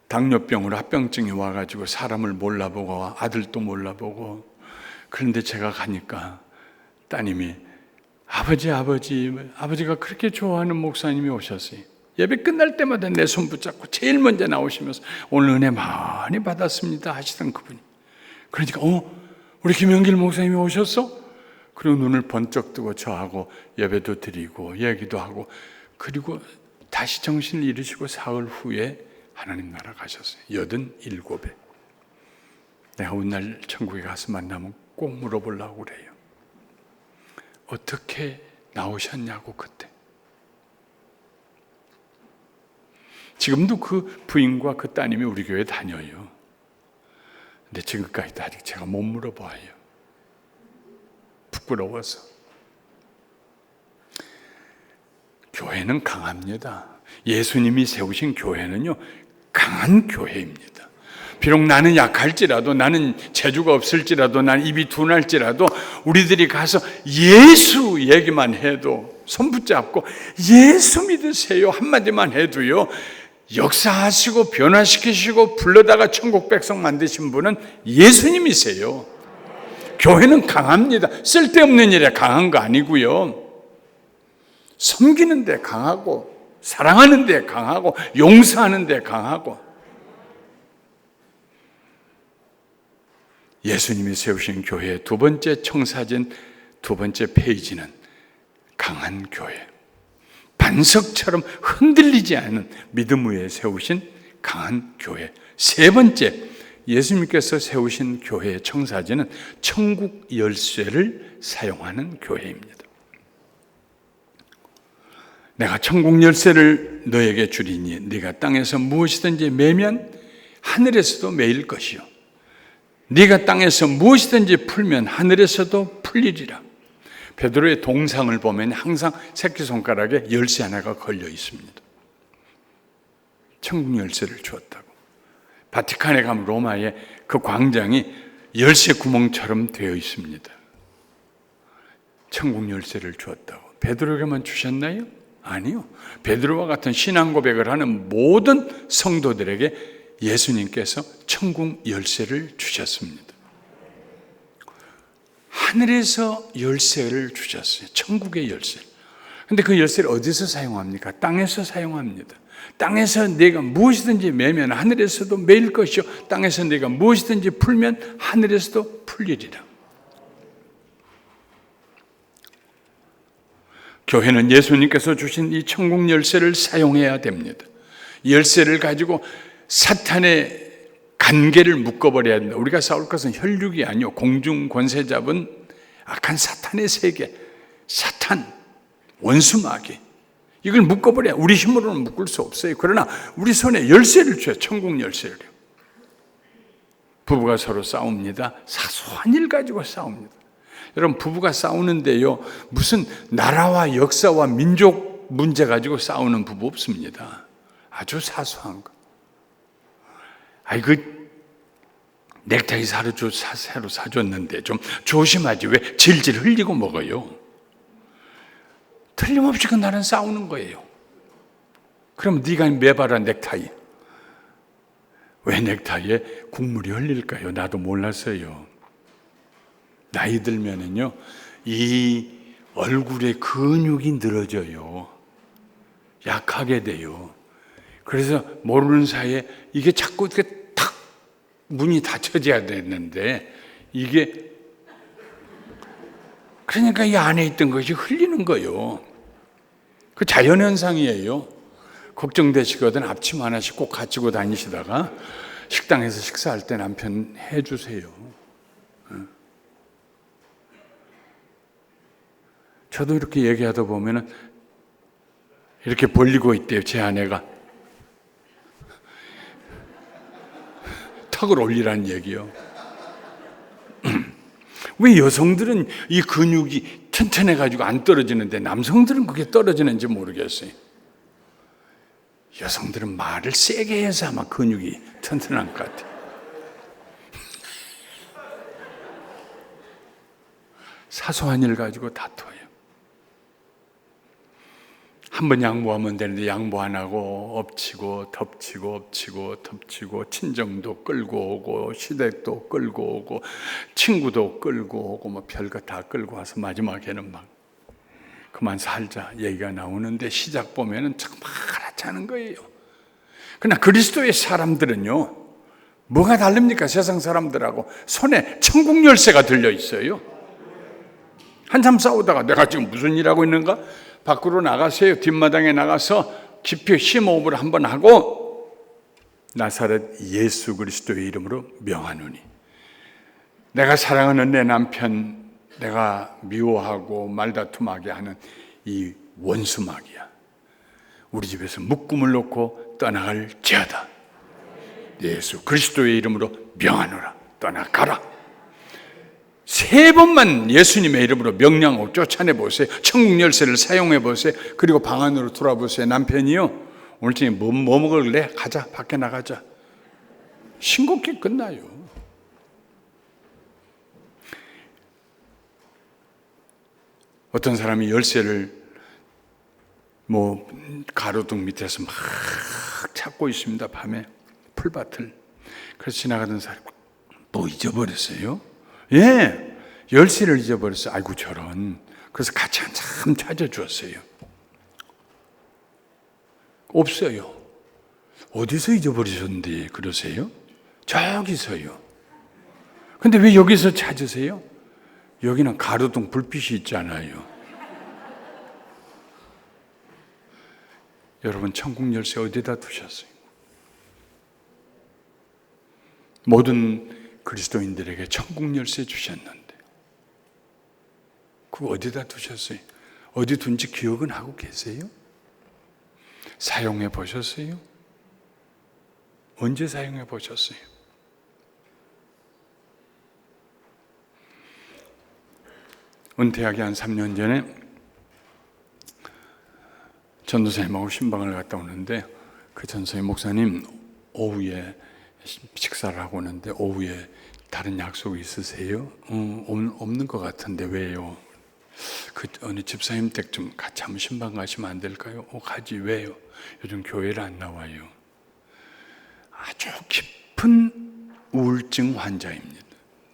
당뇨병으로 합병증이 와가지고 사람을 몰라보고 아들도 몰라보고, 그런데 제가 가니까 따님이 아버지가 그렇게 좋아하는 목사님이 오셨어요. 예배 끝날 때마다 내 손 붙잡고 제일 먼저 나오시면서 오늘 은혜 많이 받았습니다 하시던 그분이. 그러니까 우리 김영길 목사님이 오셨어? 그리고 눈을 번쩍 뜨고 저하고 예배도 드리고 얘기도 하고, 그리고 다시 정신을 잃으시고 사흘 후에 하나님 나라 가셨어요. 87에. 내가 오늘 천국에 가서 만나면 꼭 물어보려고 그래요. 어떻게 나오셨냐고 그때. 지금도 그 부인과 그 따님이 우리 교회 다녀요. 근데 지금까지도 아직 제가 못 물어봐요. 부끄러워서. 교회는 강합니다. 예수님이 세우신 교회는요, 강한 교회입니다. 비록 나는 약할지라도, 나는 재주가 없을지라도, 나는 입이 둔할지라도 우리들이 가서 예수 얘기만 해도, 손 붙잡고 예수 믿으세요 한마디만 해도요, 역사하시고 변화시키시고 불러다가 천국 백성 만드신 분은 예수님이세요. 교회는 강합니다. 쓸데없는 일에 강한 거 아니고요, 섬기는 데 강하고, 사랑하는 데 강하고, 용서하는 데 강하고. 예수님이 세우신 교회의 두 번째 청사진, 두 번째 페이지는 강한 교회, 반석처럼 흔들리지 않는 믿음 위에 세우신 강한 교회. 세 번째, 예수님께서 세우신 교회의 청사진은 천국 열쇠를 사용하는 교회입니다. 내가 천국 열쇠를 너에게 주리니 네가 땅에서 무엇이든지 매면 하늘에서도 매일 것이요, 네가 땅에서 무엇이든지 풀면 하늘에서도 풀리리라. 베드로의 동상을 보면 항상 새끼손가락에 열쇠 하나가 걸려 있습니다. 천국 열쇠를 주었다고. 바티칸에 가면 로마의 그 광장이 열쇠 구멍처럼 되어 있습니다. 천국 열쇠를 주었다고. 베드로에게만 주셨나요? 아니요. 베드로와 같은 신앙 고백을 하는 모든 성도들에게 예수님께서 천국 열쇠를 주셨습니다. 하늘에서 열쇠를 주셨어요. 천국의 열쇠. 근데 그 열쇠를 어디서 사용합니까? 땅에서 사용합니다. 땅에서 내가 무엇이든지 매면 하늘에서도 매일 것이요, 땅에서 내가 무엇이든지 풀면 하늘에서도 풀리리라. 교회는 예수님께서 주신 이 천국 열쇠를 사용해야 됩니다. 이 열쇠를 가지고 사탄의 관계를 묶어버려야 된다. 우리가 싸울 것은 혈육이 아니요, 공중 권세 잡은 악한 사탄의 세계, 사탄, 원수 마귀, 이걸 묶어버려야. 우리 힘으로는 묶을 수 없어요. 그러나 우리 손에 열쇠를 줘요. 천국 열쇠를. 부부가 서로 싸웁니다. 사소한 일 가지고 싸웁니다. 여러분, 부부가 싸우는데요, 무슨 나라와 역사와 민족 문제 가지고 싸우는 부부 없습니다. 아주 사소한 거. 넥타이 새로 사줬는데 좀 조심하지, 왜 질질 흘리고 먹어요? 틀림없이 그날은 싸우는 거예요. 그럼 네가 매봐라 넥타이. 왜 넥타이에 국물이 흘릴까요? 나도 몰랐어요. 나이 들면은요, 이 얼굴에 근육이 늘어져요. 약하게 돼요. 그래서 모르는 사이에 이게 자꾸 이렇게 탁 문이 닫혀져야 되는데, 이게 그러니까 이 안에 있던 것이 흘리는 거예요. 그 자연현상이에요. 걱정되시거든 앞치마 하나씩 꼭 가지고 다니시다가 식당에서 식사할 때 남편 해주세요. 저도 이렇게 얘기하다 보면은 이렇게 벌리고 있대요. 제 아내가 턱을 올리라는 얘기요. 왜 여성들은 이 근육이 튼튼해가지고 안 떨어지는데 남성들은 그게 떨어지는지 모르겠어요. 여성들은 말을 세게 해서 아마 근육이 튼튼한 것 같아요. 사소한 일 가지고 다퉈요. 한 번 양보하면 되는데 양보 안 하고 엎치고 덮치고 친정도 끌고 오고 시댁도 끌고 오고 친구도 끌고 오고 뭐 별거 다 끌고 와서 마지막에는 막 그만 살자 얘기가 나오는데 시작 보면은 정말 하찮은 거예요. 그러나 그리스도의 사람들은요, 뭐가 다릅니까? 세상 사람들하고 손에 천국 열쇠가 들려 있어요. 한참 싸우다가 내가 지금 무슨 일 하고 있는가? 밖으로 나가세요. 뒷마당에 나가서 깊이 심호흡을 한번 하고 나사렛 예수 그리스도의 이름으로 명하노니, 내가 사랑하는 내 남편, 내가 미워하고 말다툼하게 하는 이 원수마귀야, 우리 집에서 묶음을 놓고 떠나갈지어다. 예수 그리스도의 이름으로 명하노라. 떠나가라. 3번만 예수님의 이름으로 명령하고 쫓아내보세요. 천국 열쇠를 사용해보세요. 그리고 방 안으로 돌아보세요. 남편이요, 오늘 저녁에 뭐 먹을래? 가자, 밖에 나가자. 싱겁게 끝나요. 어떤 사람이 열쇠를 뭐 가로등 밑에서 막 찾고 있습니다. 밤에 풀밭을. 그래서 지나가던 사람이 뭐 잊어버렸어요? 예, 열쇠를 잊어버렸어요. 아이고 저런. 그래서 같이 한참 찾아주었어요. 없어요. 어디서 잊어버리셨는데 그러세요? 저기서요. 근데 왜 여기서 찾으세요? 여기는 가로등 불빛이 있잖아요. 여러분, 천국 열쇠 어디다 두셨어요? 모든 그리스도인들에게 천국 열쇠 주셨는데 그거 어디다 두셨어요? 어디 둔지 기억은 하고 계세요? 사용해 보셨어요? 언제 사용해 보셨어요? 은퇴하기 한 3년 전에 전도사님하고 신방을 갔다 오는데 그 전도사님, 목사님 오후에 식사를 하고 오는데 오후에 다른 약속이 있으세요? 없는 것 같은데 왜요? 그 어느 집사님 댁 좀 같이 한번 신방 가시면 안 될까요? 가지. 왜요? 요즘 교회를 안 나와요. 아주 깊은 우울증 환자입니다.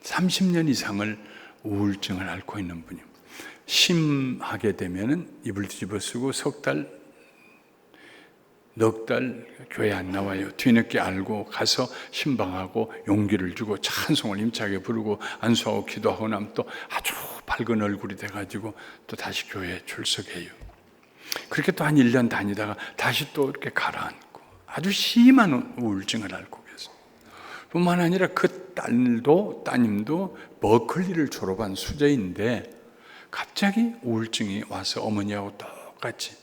30년 이상을 우울증을 앓고 있는 분이요. 심하게 되면은 이불 뒤집어 쓰고 넉 달 교회 안 나와요. 뒤늦게 알고 가서 신방하고 용기를 주고 찬송을 힘차게 부르고 안수하고 기도하고 나면 또 아주 밝은 얼굴이 돼가지고 또 다시 교회에 출석해요. 그렇게 또 한 1년 다니다가 다시 또 이렇게 가라앉고 아주 심한 우울증을 앓고 계세요. 뿐만 아니라 그 따님도 버클리를 졸업한 수재인데 갑자기 우울증이 와서 어머니하고 똑같이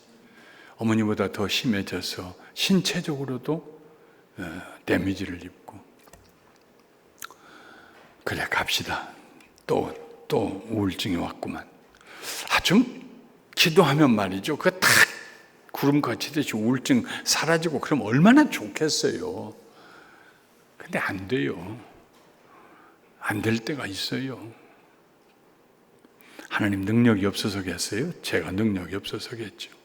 어머니보다 더 심해져서 신체적으로도 데미지를 입고, 그래 갑시다. 또 우울증이 왔구만. 아주 기도하면 말이죠. 그 딱 구름 거치듯이 우울증 사라지고 그럼 얼마나 좋겠어요. 근데 안 돼요. 안 될 때가 있어요. 하나님 능력이 없어서겠어요? 제가 능력이 없어서겠죠.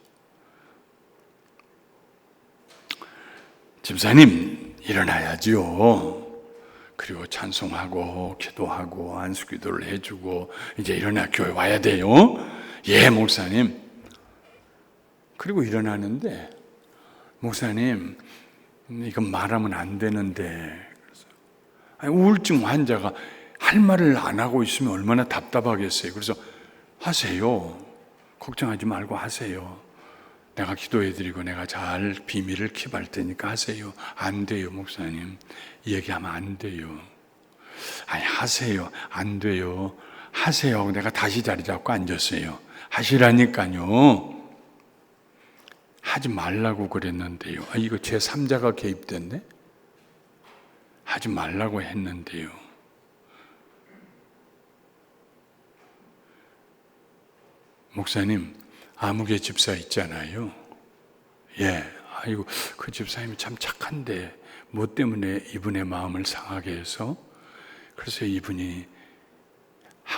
집사님 일어나야죠. 그리고 찬송하고 기도하고 안수기도를 해주고 이제 일어나 교회 와야 돼요. 예, 목사님. 그리고 일어나는데 목사님 이건 말하면 안 되는데, 그래서 우울증 환자가 할 말을 안 하고 있으면 얼마나 답답하겠어요. 그래서 하세요. 걱정하지 말고 하세요. 내가 기도해드리고 내가 잘 비밀을 킵할 테니까 하세요. 안 돼요, 목사님. 얘기하면 안 돼요. 아니, 하세요. 안 돼요. 하세요 하고 내가 다시 자리 잡고 앉았어요. 하시라니까요. 하지 말라고 그랬는데요. 이거 제3자가 개입됐네? 하지 말라고 했는데요. 목사님, 아무개 집사 있잖아요. 예, 아이고 그 집사님이 참 착한데 뭐 때문에 이분의 마음을 상하게 해서, 그래서 이분이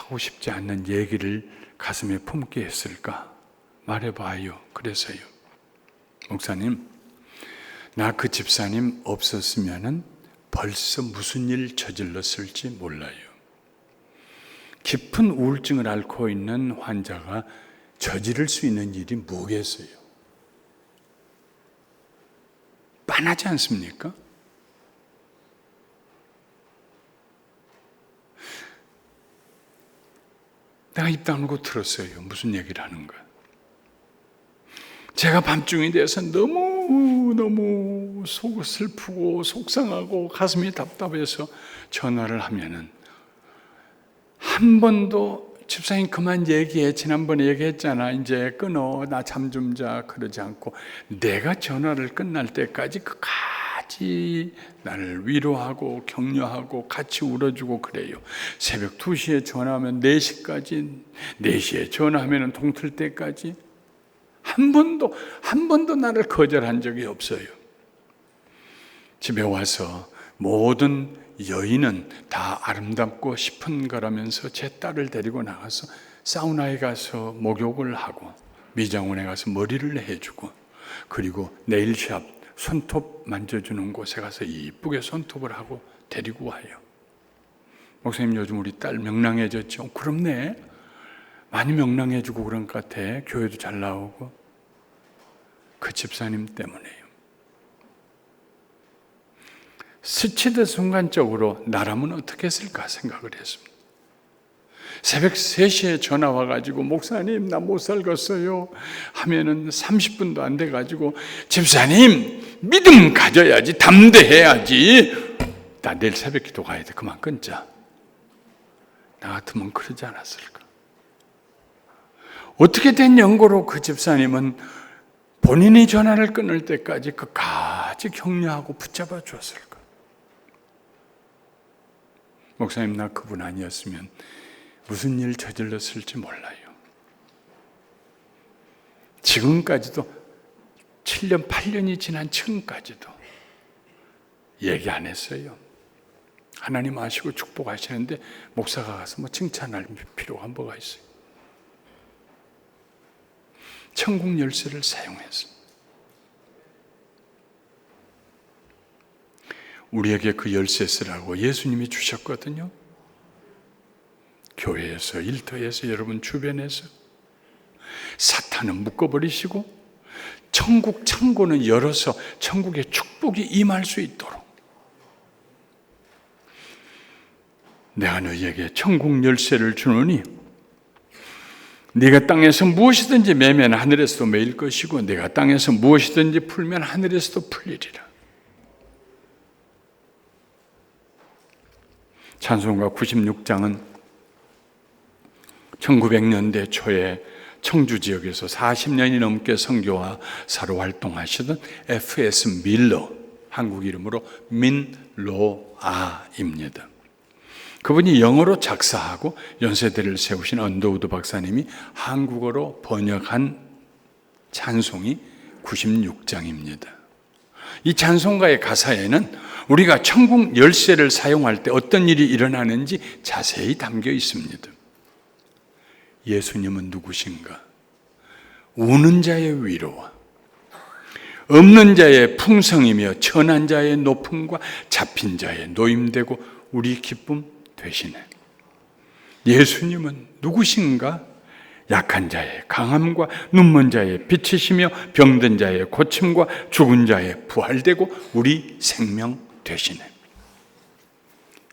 하고 싶지 않는 얘기를 가슴에 품게 했을까? 말해봐요. 그래서요. 목사님, 나 그 집사님 없었으면은 벌써 무슨 일 저질렀을지 몰라요. 깊은 우울증을 앓고 있는 환자가 저지를 수 있는 일이 뭐겠어요? 빤하지 않습니까? 내가 입 다물고 들었어요. 무슨 얘기를 하는 거야. 제가 밤중이 돼서 너무 슬프고 속상하고 가슴이 답답해서 전화를 하면은 한 번도 집사님 그만 얘기해. 지난번에 얘기했잖아. 이제 끊어. 나 잠 좀 자. 그러지 않고 내가 전화를 끝날 때까지 끝까지 나를 위로하고 격려하고 같이 울어주고 그래요. 새벽 2시에 전화하면 4시까지, 4시에 전화하면 동틀 때까지 한 번도 나를 거절한 적이 없어요. 집에 와서 모든 여인은 다 아름답고 싶은 거라면서 제 딸을 데리고 나가서 사우나에 가서 목욕을 하고 미장원에 가서 머리를 해주고 그리고 네일샵 손톱 만져주는 곳에 가서 이쁘게 손톱을 하고 데리고 와요. 목사님, 요즘 우리 딸 명랑해졌죠? 그렇네. 많이 명랑해지고 그런 것 같아. 교회도 잘 나오고. 그 집사님 때문에요. 스치듯 순간적으로 나라면 어떻게 했을까 생각을 했습니다. 새벽 3시에 전화 와가지고 목사님 나 못 살겠어요 하면은 30분도 안 돼가지고 집사님 믿음 가져야지, 담대해야지, 나 내일 새벽 기도 가야 돼, 그만 끊자. 나 같으면 그러지 않았을까? 어떻게 된 연고로 그 집사님은 본인이 전화를 끊을 때까지 끝까지 격려하고 붙잡아 주었을까? 목사님, 나 그분 아니었으면 무슨 일 저질렀을지 몰라요. 지금까지도 7년, 8년이 지난 지금까지도 얘기 안 했어요. 하나님 아시고 축복하시는데 목사가 가서 뭐 칭찬할 필요가 뭐가 있어요. 천국 열쇠를 사용해서 우리에게 그 열쇠 쓰라고 예수님이 주셨거든요. 교회에서, 일터에서, 여러분 주변에서 사탄은 묶어버리시고 천국 창고는 열어서 천국의 축복이 임할 수 있도록 내가 너희에게 천국 열쇠를 주노니 네가 땅에서 무엇이든지 매면 하늘에서도 매일 것이고 네가 땅에서 무엇이든지 풀면 하늘에서도 풀리리라. 찬송가 96장은 1900년대 초에 청주 지역에서 40년이 넘게 선교와 사로 활동하시던 F.S. 밀러, 한국 이름으로 민로아입니다. 그분이 영어로 작사하고 연세대를 세우신 언더우드 박사님이 한국어로 번역한 찬송이 96장입니다. 이 찬송가의 가사에는 우리가 천국 열쇠를 사용할 때 어떤 일이 일어나는지 자세히 담겨 있습니다. 예수님은 누구신가? 우는 자의 위로와 없는 자의 풍성이며 천한 자의 높음과 잡힌 자의 노임되고 우리 기쁨 되시네. 예수님은 누구신가? 약한 자의 강함과 눈먼 자의 빛이시며 병든 자의 고침과 죽은 자의 부활되고 우리 생명 되시네.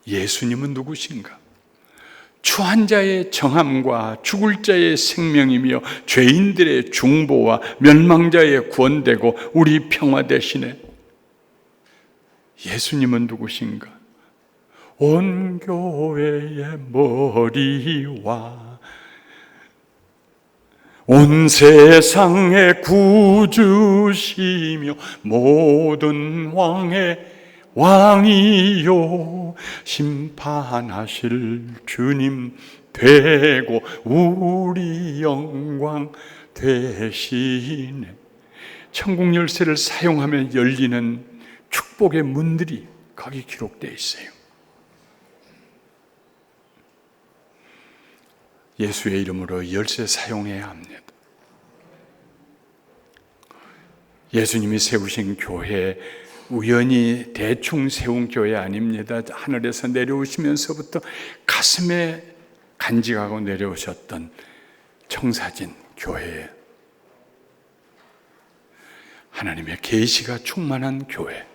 예수님은 누구신가? 추한 자의 정함과 죽을 자의 생명이며 죄인들의 중보와 멸망자의 구원되고 우리 평화 되시네. 예수님은 누구신가? 온 교회의 머리와 온 세상의 구주시며 모든 왕의 왕이요 심판하실 주님 되고 우리 영광 되시네. 천국 열쇠를 사용하면 열리는 축복의 문들이 거기 기록되어 있어요. 예수의 이름으로 열쇠 사용해야 합니다. 예수님이 세우신 교회, 우연히 대충 세운 교회 아닙니다. 하늘에서 내려오시면서부터 가슴에 간직하고 내려오셨던 청사진 교회에 하나님의 계시가 충만한 교회,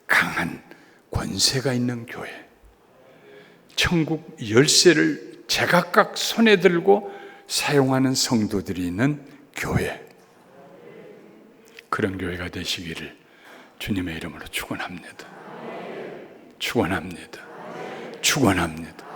강한 권세가 있는 교회, 천국 열쇠를 제각각 손에 들고 사용하는 성도들이 있는 교회, 그런 교회가 되시기를 주님의 이름으로 축원합니다. 축원합니다. 축원합니다.